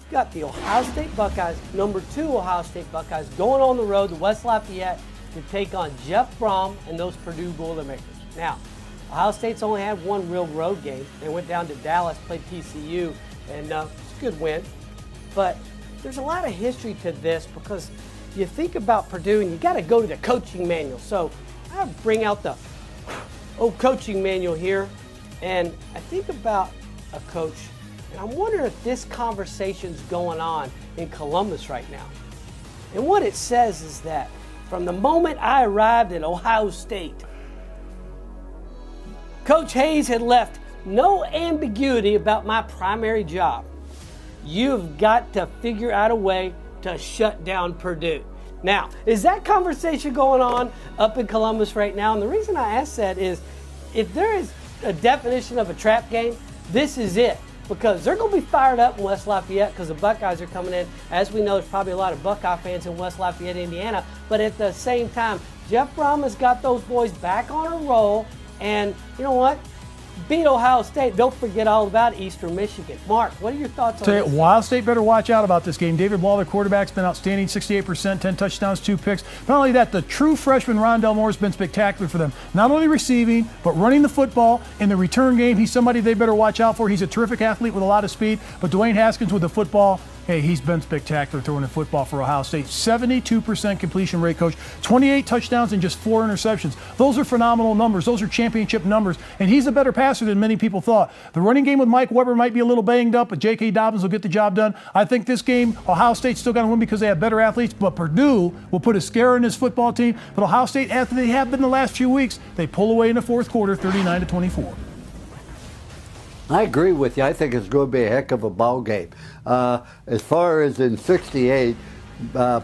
We've got the Ohio State Buckeyes, #2 Ohio State Buckeyes, going on the road to West Lafayette to take on Jeff Brom and those Purdue Boilermakers. Now, Ohio State's only had one real road game. They went down to Dallas, played TCU, and it's a good win. But there's a lot of history to this because you think about Purdue and you got to go to the coaching manual. So I bring out the old coaching manual here, and I think about a coach, and I'm wondering if this conversation's going on in Columbus right now. And what it says is that from the moment I arrived at Ohio State, Coach Hayes had left no ambiguity about my primary job. You've got to figure out a way to shut down Purdue. Now, is that conversation going on up in Columbus right now? And the reason I ask that is, if there is a definition of a trap game, this is it. Because they're going to be fired up in West Lafayette because the Buckeyes are coming in. As we know, there's probably a lot of Buckeye fans in West Lafayette, Indiana. But at the same time, Jeff Brom has got those boys back on a roll. And you know what? Beat Ohio State. Don't forget all about Eastern Michigan. Mark, what are your thoughts on this? Ohio State better watch out about this game. David Ball, their quarterback's been outstanding, 68%, 10 touchdowns, 2 picks. Not only that, the true freshman Rondell Moore has been spectacular for them. Not only receiving, but running the football in the return game. He's somebody they better watch out for. He's a terrific athlete with a lot of speed. But Dwayne Haskins with the football, hey, he's been spectacular throwing the football for Ohio State. 72% completion rate, Coach. 28 touchdowns and just 4 interceptions. Those are phenomenal numbers. Those are championship numbers. And he's a better passer than many people thought. The running game with Mike Weber might be a little banged up, but J.K. Dobbins will get the job done. I think this game, Ohio State's still going to win because they have better athletes, but Purdue will put a scare in this football team. But Ohio State, after they have been the last few weeks, they pull away in the fourth quarter, 39-24. I agree with you. I think it's going to be a heck of a ball game. As far as in '68,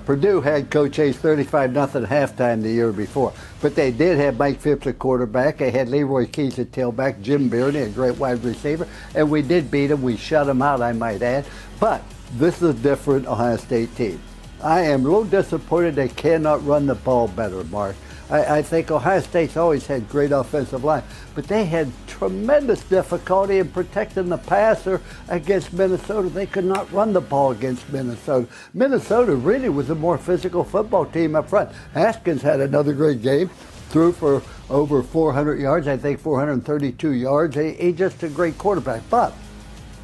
Purdue had Coach Hayes 35-0 halftime the year before. But they did have Mike Phipps at quarterback. They had Leroy Keys at tailback, Jim Bearden, a great wide receiver. And we did beat them. We shut them out, I might add. But this is a different Ohio State team. I am a little disappointed they cannot run the ball better, Mark. I think Ohio State's always had great offensive line, but they had tremendous difficulty in protecting the passer against Minnesota. They could not run the ball against Minnesota. Minnesota really was a more physical football team up front. Haskins had another great game, threw for over 400 yards, I think 432 yards. He's just a great quarterback. But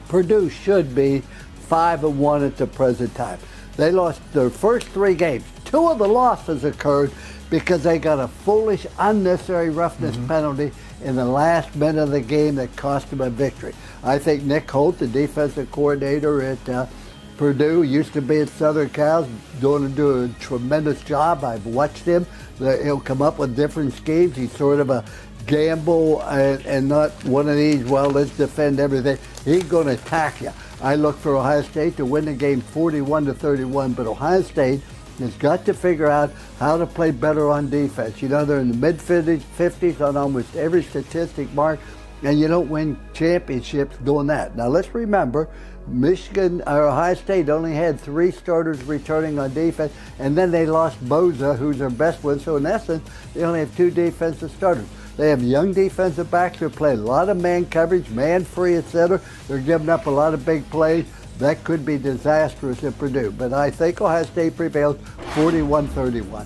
Purdue should be 5-1 at the present time. They lost their first 3 games. 2 of the losses occurred because they got a foolish, unnecessary roughness penalty in the last minute of the game that cost them a victory. I think Nick Holtz, the defensive coordinator at Purdue, used to be at Southern Cal, doing a tremendous job. I've watched him. He'll come up with different schemes. He's sort of a gamble and not one of these, well, let's defend everything. He's going to attack you. I look for Ohio State to win the game 41-31, but Ohio State has got to figure out how to play better on defense. You know, they're in the mid-50s on almost every statistic, Mark, and you don't win championships doing that. Now, let's remember, Ohio State only had 3 starters returning on defense, and then they lost Boza, who's their best one. So, in essence, they only have 2 defensive starters. They have young defensive backs who play a lot of man coverage, man free, etc. They're giving up a lot of big plays. That could be disastrous at Purdue. But I think Ohio State prevails 41-31.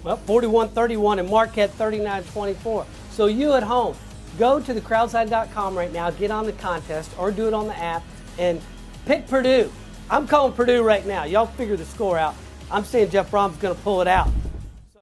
Well, 41-31 and Marquette 39-24. So you at home, go to thecrowdside.com right now, get on the contest, or do it on the app, and pick Purdue. I'm calling Purdue right now. Y'all figure the score out. I'm saying Jeff Brom's going to pull it out.